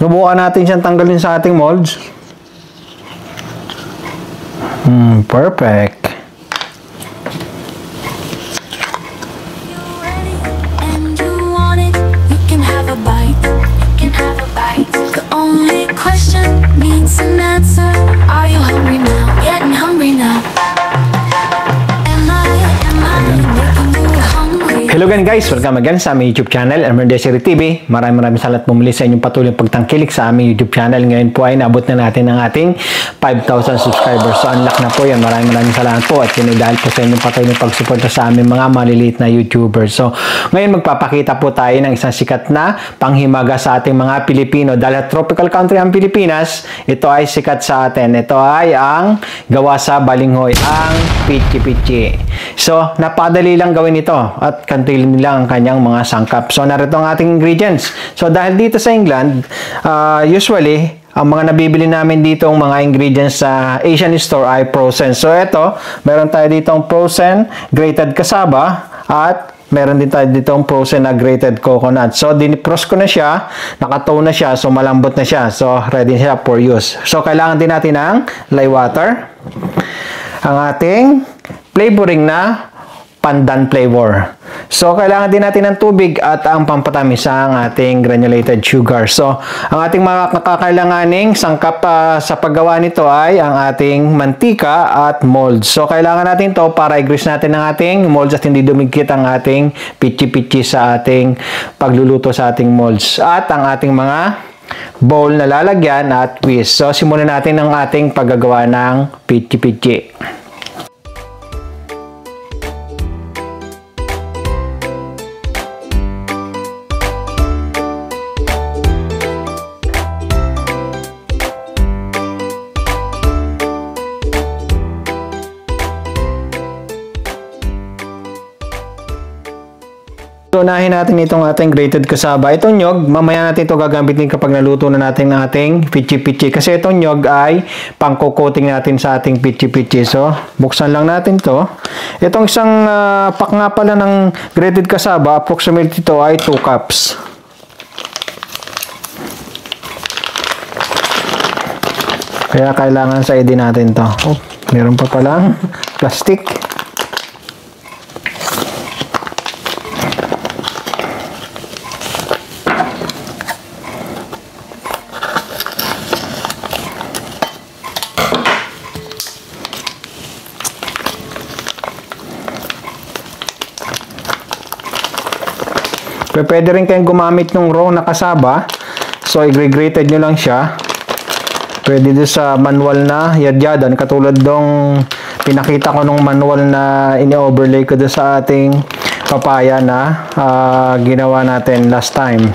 Subukan natin siyang tanggalin sa ating molds. Perfect. The only question needs an answer. Are you hungry now? Getting hungry now. Am I making you hungry? Hello again guys, welcome again sa aming YouTube channel, Elmer Desiree TV. Maraming salamat pumili sa inyong patuloy pagtangkilik sa aming YouTube channel. Ngayon po ay naabot na natin ang ating 5,000 subscribers. So unlock na po yan. Maraming salamat po. At yun ay dahil po sa inyong patuloy pagsuporta sa aming mga maliliit na YouTubers. So ngayon magpapakita po tayo ng isang sikat na panghimaga sa ating mga Pilipino. Dahil tropical country ang Pilipinas, ito ay sikat sa atin. Ito ay ang gawa sa balinghoy, ang pichi-pichi. So napadali lang gawin ito at kantilin lang ang kanyang mga sangkap. So narito ang ating ingredients. So dahil dito sa England, usually ang mga nabibili namin dito ang mga ingredients sa Asian store ay frozen. So ito, meron tayo dito ang frozen grated cassava at meron din tayo dito ang frozen na grated coconut. So dinipros ko na siya, nakatone na siya, so malambot na siya. So ready siya for use. So kailangan din natin ng lye water, ang ating flavoring na pandan flavor. So, kailangan din natin ng tubig at ang pampatamis ang ating granulated sugar. So, ang ating mga kakailanganing sangkap sa paggawa nito ay ang ating mantika at molds. So, kailangan natin to para i-grease natin ang ating molds at hindi dumikit ang ating pichi-pichi sa ating pagluluto sa ating molds. At ang ating mga bowl na lalagyan at twist. So, simulan natin ang ating paggagawa ng pichi-pichi. So, unahin natin itong ating grated cassava. Itong nyog, mamaya natin ito gagamitin kapag naluto na natin ng ating pichi-pichi. Kasi itong nyog ay pangko-coating natin sa ating pichi-pichi. So, buksan lang natin to. Itong isang pack nga pala ng grated cassava, approximately ito ay 2 cups. Kaya kailangan sa din natin to. Oh, meron pa palang plastic. Pwede rin kayong gumamit ng raw na cassava. So, i-grated nyo lang siya. Pwede din sa manual na yadyadan. Katulad dong pinakita ko nung manual na ini-overlay ko doon sa ating papaya na ginawa natin last time.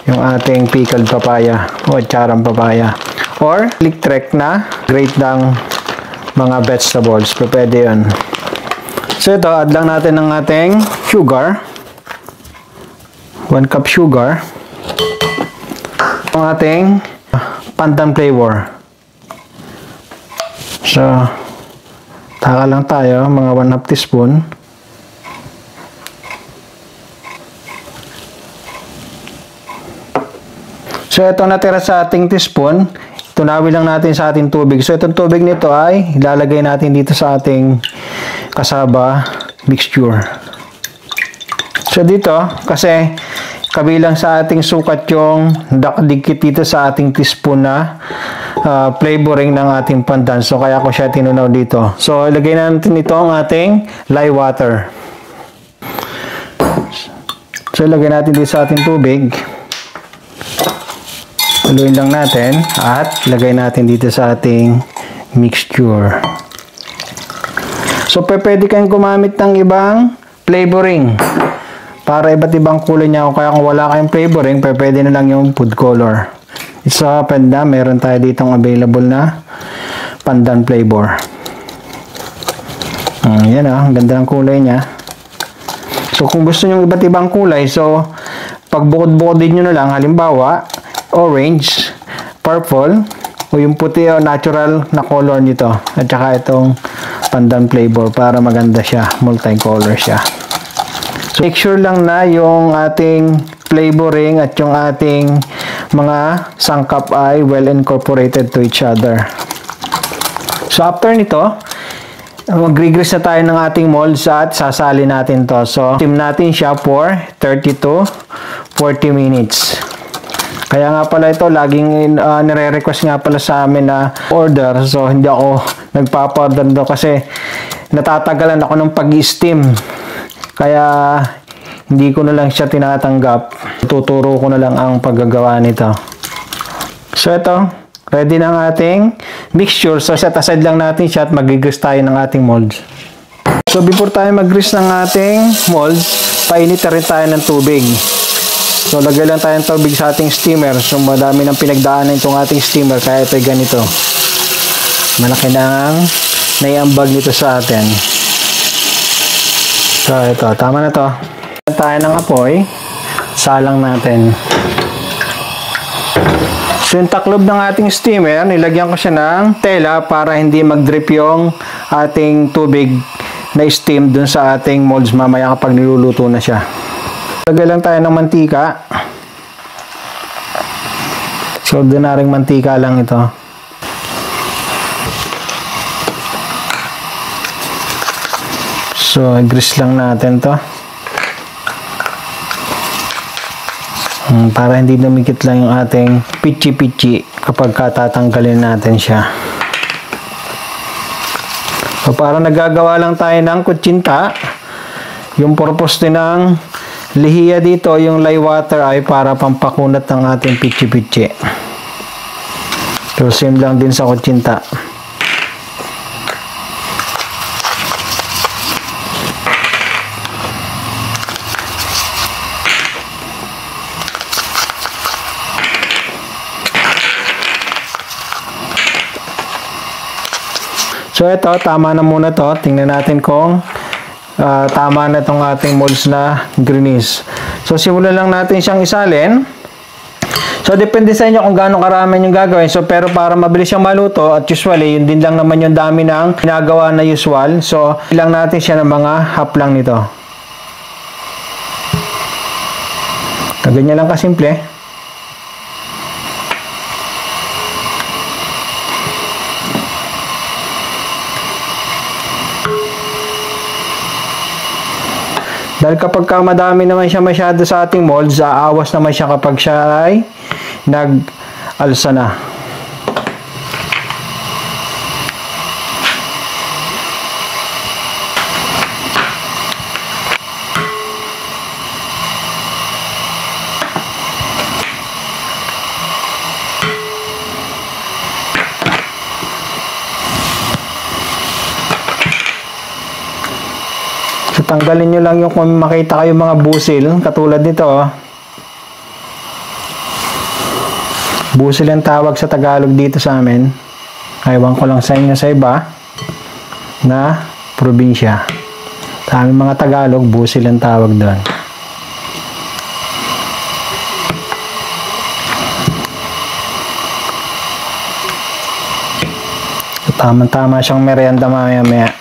Yung ating pickled papaya o charang papaya. Or, electric na grate ng mga vegetables. Pwede yun. So, ito, add lang natin ng ating sugar. 1 cup sugar. Ang ating pandan flavor. So, taka lang tayo, mga 1/2 teaspoon. So, ito natira sa ating teaspoon. Tunawin lang natin sa ating tubig. So, itong tubig nito ay ilalagay natin dito sa ating cassava mixture. So, dito, kasi kabilang sa ating sukat yung nakadikit dito sa ating teaspoon na flavoring ng ating pandan. So, kaya ko siya tinunaw dito. So, ilagay natin ito ang ating lye water. So, ilagay natin dito sa ating tubig. Haluin lang natin at ilagay natin dito sa ating mixture. So, pwede kayong gumamit ng ibang flavoring para iba't ibang kulay niya. Kaya kung wala kayong flavoring, pwede na lang yung food color. Isa panda, meron tayo ditong available na pandan flavor. Yan ang ganda ng kulay niya. So kung gusto niyo iba't ibang kulay, so pagbukod-bukodin nyo na lang, halimbawa, orange, purple, o yung puti o natural na color nito. At saka itong pandan flavor para maganda siya, multicolor siya. So, make sure lang na yung ating flavoring at yung ating mga sangkap ay well incorporated to each other. So after nito, mag-grease na tayo ng ating molds at sasali natin to. So steam natin siya for 30 to 40 minutes. Kaya nga pala ito, laging nire-request nga pala sa amin na order. So hindi ako nagpapa-order do kasi natatagalan ako ng pag-steam. Kaya hindi ko na lang siya tinatanggap. Tuturo ko na lang ang paggagawa nito. So ito, ready na ang ating mixture. So set aside lang natin siya at mag-grease tayo ng ating molds. So before tayo mag-grease ng ating molds, painit na rin tayo ng tubig. So lagay lang tayo ng tubig sa ating steamer. So madami ng pinagdaanan itong ating steamer kaya ito'y ganito. Malaki na ang naiambag nito sa atin. So ito, tama na to. Tayo ng apoy, salang natin. So yung taklob ng ating steamer, nilagyan ko siya ng tela para hindi mag-drip yung ating tubig na steam dun sa ating molds mamaya kapag niluluto na siya. Lagay lang tayo ng mantika. So ordinaryong mantika lang ito. So grease lang natin to. Para hindi dumikit lang yung ating pichi-pichi kapag tatanggalin natin siya. So parang nagagawa lang tayo ng kutsinta. Yung purpose din ng lihiya dito, yung lye water ay para pampakunat ng ating pichi-pichi. So same lang din sa kutsinta. So ito, tama na muna to. Tingnan natin kung tama na itong ating molds na greenish. So simulan lang natin siyang isalin. So depende sa inyo kung gaano karami yung gagawin. So pero para mabilis siyang maluto at usually yun din lang naman yung dami ng ginagawa na usual. So ilang natin siya ng mga half lang nito. Ganyan lang kasimple. Dahil kapag madami naman siya masyado sa ating molds, aawas naman siya kapag siya ay nag-alsa na. Tanggalin nyo lang yung kung makita kayo mga busil katulad nito. Busil ang tawag sa Tagalog dito sa amin. Ewan ko lang sa inyo sa iba na probinsya. Sa aming mga Tagalog, busil ang tawag doon. Tama-tama siyang merienda mamaya-maya.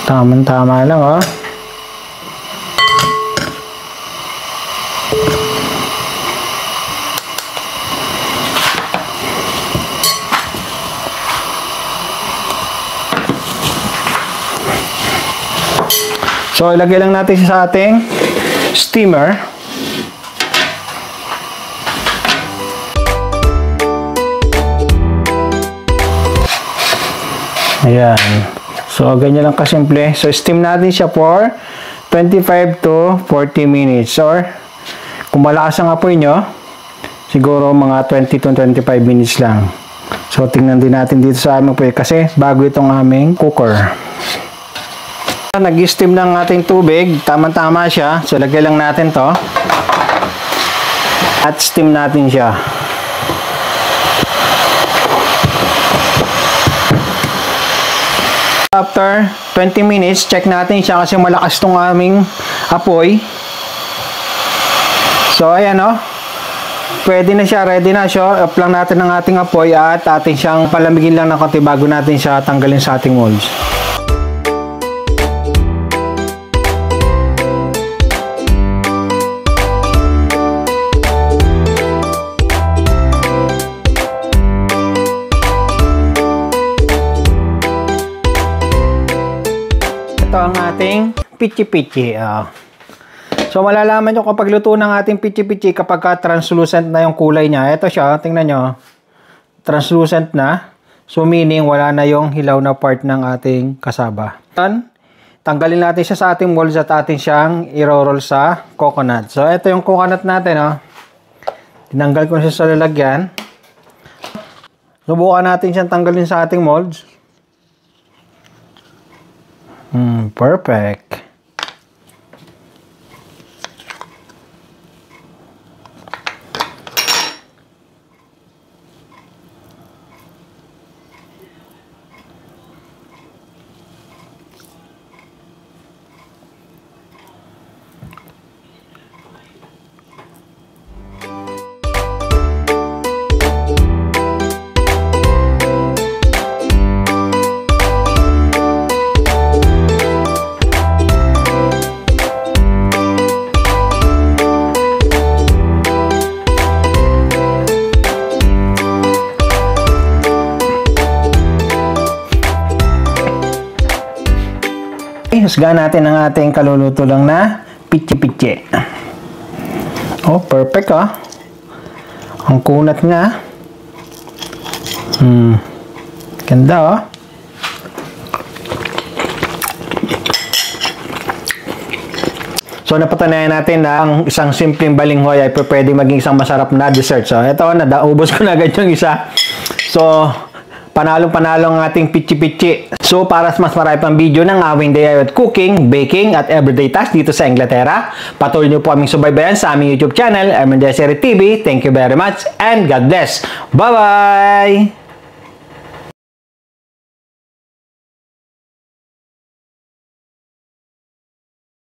Tama-tama lang, oh. So, ilagay lang natin siya sa ating steamer. Ayan. So, ganyan lang kasimple. So, steam natin siya for 25 to 40 minutes. Or, kung malakas ang apoy nyo, siguro mga 20 to 25 minutes lang. So, tingnan din natin dito sa aming apoy kasi bago itong aming cooker. Nag-steam ng ating tubig. Tama-tama siya. So, lagay lang natin to. At steam natin siya. After 20 minutes, check natin siya kasi malakas tong aming apoy. So, ayan o. Pwede na siya, ready na siya. Off lang natin ang ating apoy at atin siyang palamigin lang ng konti bago natin siya tanggalin sa ating molds. Ito ang ating pichi-pichi. So, malalaman nyo kapag luto ng ating pichi-pichi kapag translucent na yung kulay niya. Ito siya, tingnan nyo. Translucent na. So, meaning wala na yung hilaw na part ng ating kasaba. Tanggalin natin siya sa ating molds at atin siyang i-roll sa coconut. So, ito yung coconut natin. Tinanggal ko siya sa lalagyan. Subukan natin siyang tanggalin sa ating molds. Perfect. Husgahan natin ang ating kaluluto lang na pichi-pichi. Oh, perfect Ang kunat nga. Ganda So, napatunayan natin na ang isang simpleng balinghoy ay pwede maging isang masarap na dessert. So, ito naubos ko na agad yung isa. So, panalong-panalo ang ating pichi-pichi. So, para sa mas marami pang video ng awing DIY cooking, baking, at everyday tasks dito sa Inglaterra, patuloy niyo po aming subaybayan sa aming YouTube channel, Ermen Desiree TV. Thank you very much and God bless. Bye-bye!